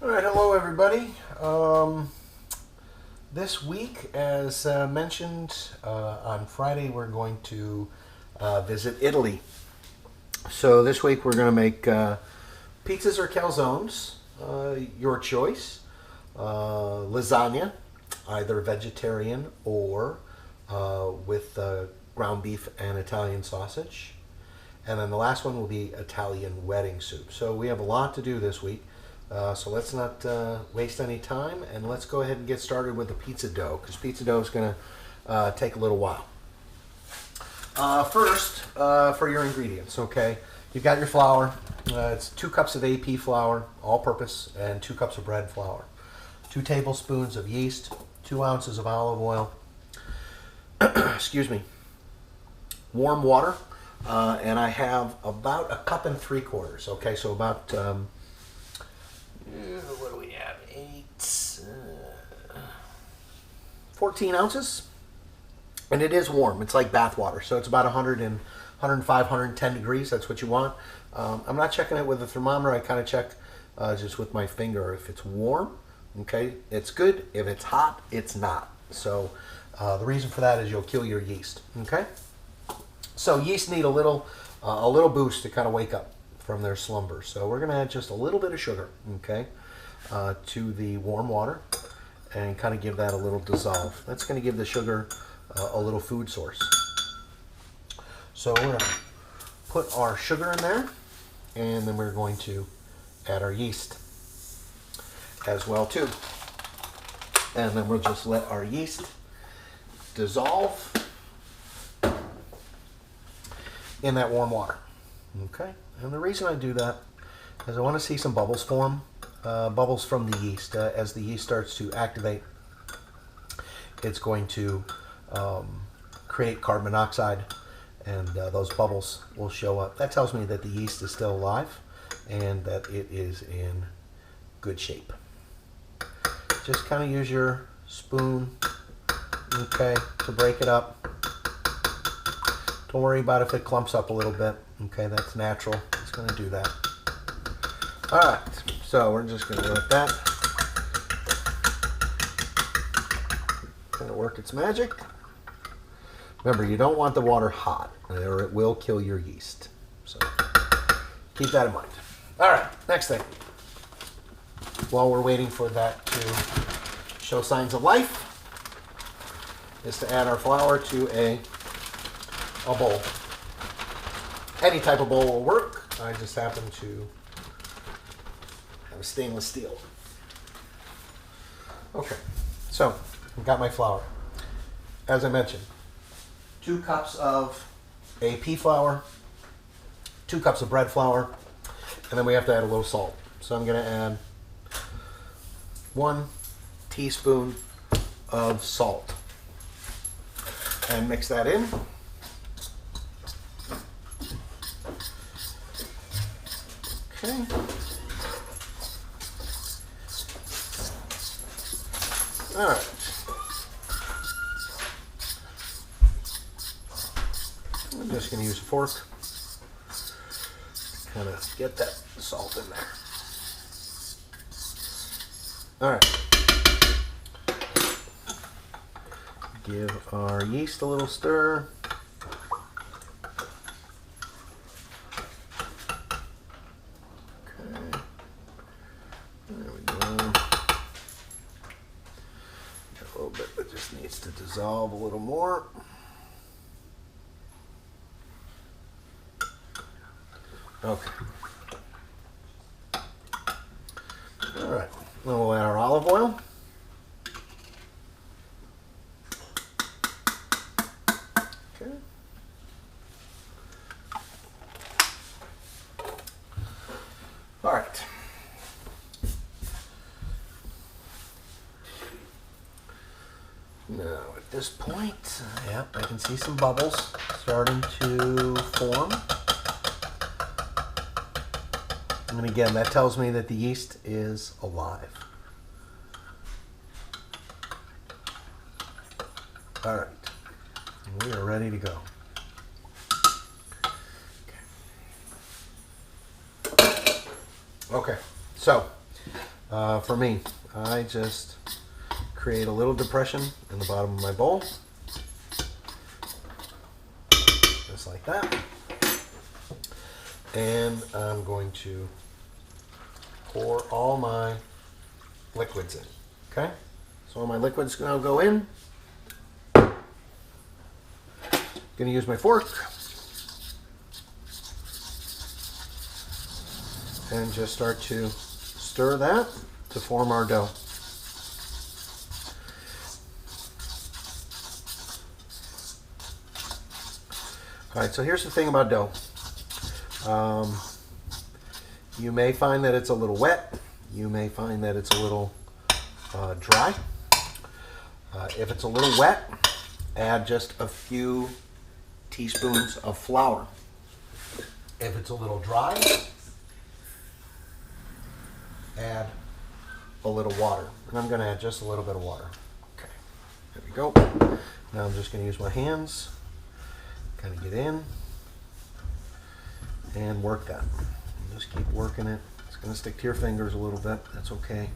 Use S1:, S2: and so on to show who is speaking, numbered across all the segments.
S1: All right, hello everybody. This week, as mentioned on Friday, we're going to visit Italy. So this week we're going to make pizzas or calzones, your choice. Lasagna, either vegetarian or with ground beef and Italian sausage. And then the last one will be Italian wedding soup. So we have a lot to do this week. So let's not waste any time, and let's go ahead and get started with the pizza dough, because pizza dough is going to take a little while. First, for your ingredients, okay, you've got your flour. It's 2 cups of AP flour, all-purpose, and 2 cups of bread flour. 2 tablespoons of yeast, 2 ounces of olive oil, excuse me, warm water, and I have about 1 3/4 cups, okay, so about... what do we have? 14 ounces. And it is warm. It's like bath water. So it's about 105, 110 degrees. That's what you want. I'm not checking it with a thermometer. I kind of check just with my finger. If it's warm, okay, it's good. If it's hot, it's not. So the reason for that is you'll kill your yeast. Okay? So yeast need a little boost to kind of wake up from their slumber. So we're going to add just a little bit of sugar, okay, to the warm water and kind of give that a little dissolve. That's going to give the sugar a little food source. So we're going to put our sugar in there, and then we're going to add our yeast as well too. And then we'll just let our yeast dissolve in that warm water. Okay, and the reason I do that is I want to see some bubbles form, bubbles from the yeast. As the yeast starts to activate, it's going to create carbon monoxide, and those bubbles will show up. That tells me that the yeast is still alive and that it is in good shape. Just kind of use your spoon, okay, to break it up. Don't worry about if it clumps up a little bit. Okay, that's natural. It's going to do that. All right, so we're just going to let that kind of work its magic. Remember, you don't want the water hot, or it will kill your yeast. So keep that in mind. All right, next thing. While we're waiting for that to show signs of life, is to add our flour to a bowl. Any type of bowl will work. I just happen to have a stainless steel. Okay, so I've got my flour. As I mentioned, 2 cups of AP flour, 2 cups of bread flour, and then we have to add a little salt. So I'm going to add 1 teaspoon of salt and mix that in. Okay. All right. I'm just going to use a fork to kind of get that salt in there. All right. Give our yeast a little stir. To dissolve a little more. Okay. All right. Then we'll add our olive oil. Okay. All right. Now at this point, yep, I can see some bubbles starting to form. And again, that tells me that the yeast is alive. All right, we are ready to go. Okay, so For me, I just create a little depression in the bottom of my bowl, just like that. And I'm going to pour all my liquids in. Okay? So all my liquids now go in. Going to use my fork and just start to stir that to form our dough. All right, so here's the thing about dough. You may find that it's a little wet. You may find that it's a little dry. If it's a little wet, add just a few teaspoons of flour. If it's a little dry, add a little water. And I'm going to add just a little bit of water. Okay, there we go. Now I'm just going to use my hands, kind of get in and work that. And just keep working it. It's going to stick to your fingers a little bit. That's okay.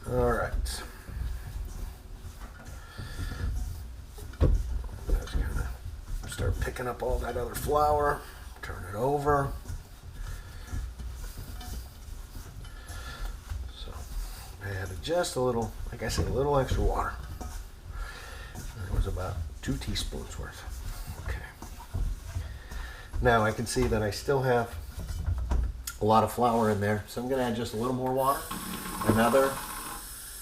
S1: All right. Just kind of start picking up all that other flour. Turn it over. So I added just a little, like I said, a little extra water. It was about 2 teaspoons worth. Okay. Now I can see that I still have a lot of flour in there, so I'm going to add just a little more water. Another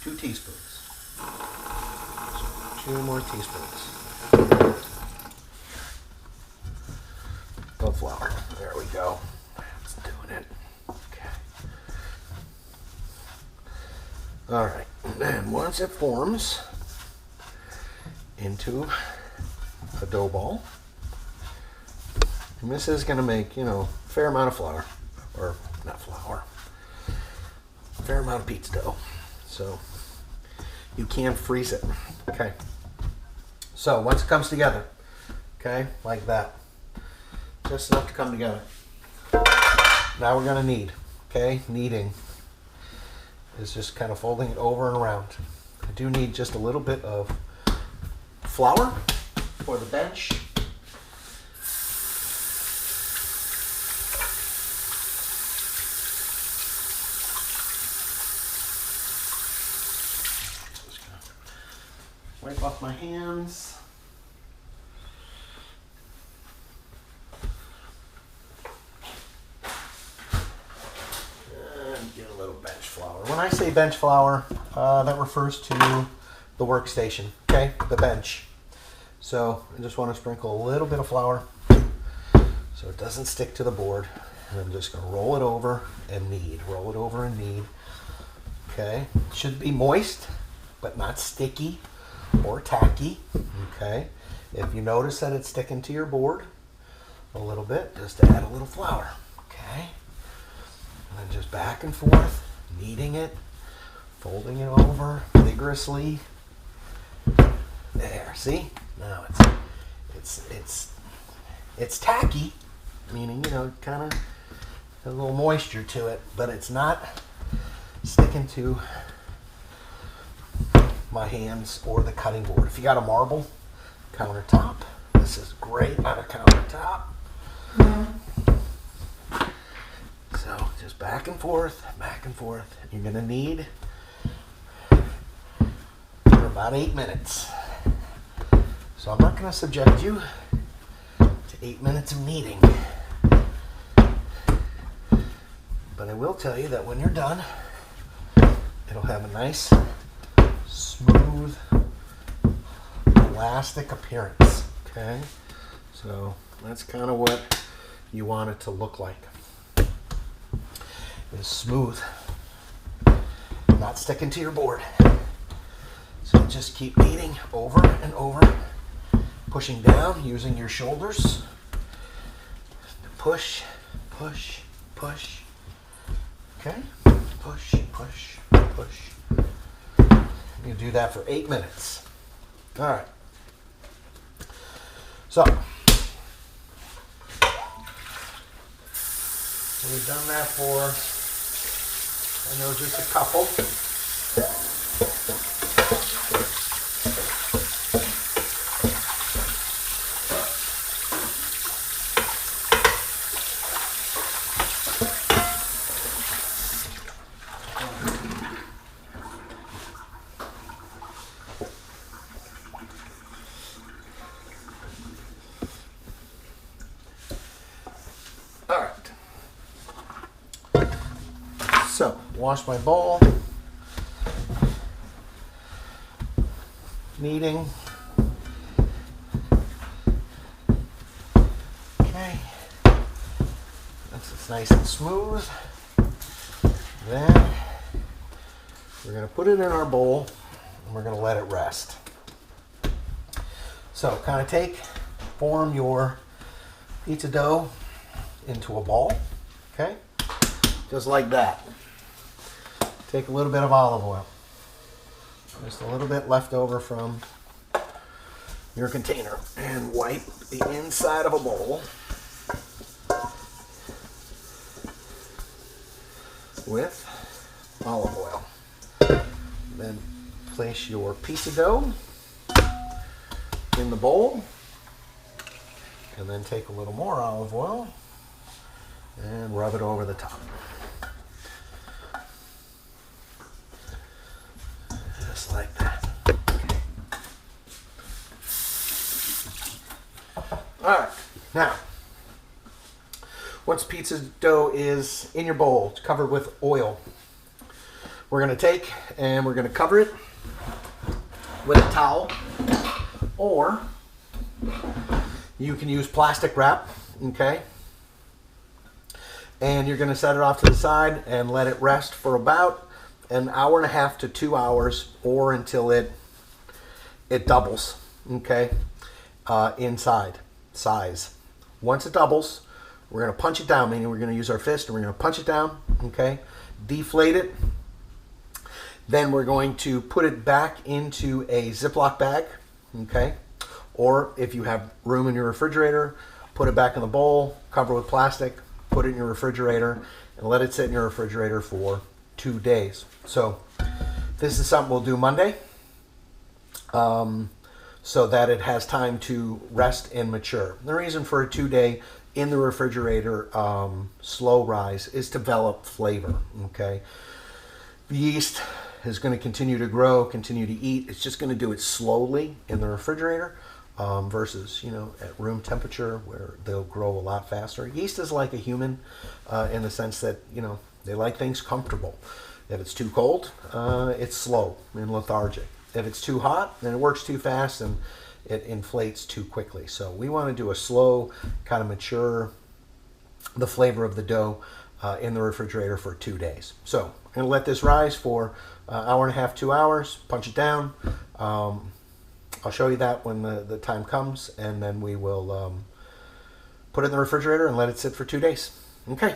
S1: 2 teaspoons. So 2 more teaspoons of flour. There we go. That's doing it. Okay. All right. And then once it forms into a dough ball, and this is going to make, a fair amount of flour, or not flour, a fair amount of pizza dough. So you can freeze it. Okay. So once it comes together, okay, like that, just enough to come together. Now we're going to knead. Okay, kneading is just kind of folding it over and around. I do need just a little bit of flour for the bench. Just gonna wipe off my hands. And get a little bench flour. When I say bench flour, that refers to the workstation, okay, the bench. So I just want to sprinkle a little bit of flour so it doesn't stick to the board. And I'm just going to roll it over and knead. Roll it over and knead. Okay, it should be moist, but not sticky or tacky. Okay, if you notice that it's sticking to your board a little bit, just add a little flour. Okay, and then just back and forth, kneading it, folding it over vigorously. There, see? Now it's tacky, meaning, kind of a little moisture to it, but it's not sticking to my hands or the cutting board. If you got a marble countertop, this is great on a countertop. So just back and forth, back and forth. You're gonna knead for about 8 minutes. So I'm not going to subject you to 8 minutes of kneading. But I will tell you that when you're done, it'll have a nice, smooth, elastic appearance. Okay? So that's kind of what you want it to look like. It's smooth, not sticking to your board. So just keep kneading over and over. Pushing down, using your shoulders to push, push, push. Okay? Push, push, push. You do that for 8 minutes. All right. So, we've done that for I know just a couple. All right. So, wash my bowl. Kneading. Okay. That's nice and smooth. Then we're going to put it in our bowl and we're going to let it rest. So, kind of form your pizza dough into a ball, okay? Just like that. Take a little bit of olive oil. Just a little bit left over from your container and wipe the inside of a bowl with olive oil. Then place your pizza dough in the bowl and then take a little more olive oil and rub it over the top. Just like that. Okay. All right. Now, once pizza dough is in your bowl, it's covered with oil, we're going to take and we're going to cover it with a towel, or you can use plastic wrap, okay? And you're going to set it off to the side and let it rest for about an hour and a half to 2 hours, or until it doubles, okay, inside size. Once it doubles, we're going to punch it down, meaning we're going to use our fist and we're going to punch it down, okay, deflate it. Then we're going to put it back into a Ziploc bag, okay, or if you have room in your refrigerator, put it back in the bowl, cover with plastic, put it in your refrigerator, and let it sit in your refrigerator for 2 days. So this is something we'll do Monday, so that it has time to rest and mature. The reason for a 2-day in the refrigerator slow rise is to develop flavor, okay? The yeast is going to continue to grow, continue to eat. It's just going to do it slowly in the refrigerator versus, at room temperature where they'll grow a lot faster. Yeast is like a human in the sense that, they like things comfortable. If it's too cold, it's slow and lethargic. If it's too hot, then it works too fast and it inflates too quickly. So we want to do a slow, kind of mature the flavor of the dough in the refrigerator for 2 days. So I'm going to let this rise for an hour and a half, 2 hours, punch it down. I'll show you that when the time comes, and then we will put it in the refrigerator and let it sit for 2 days. Okay.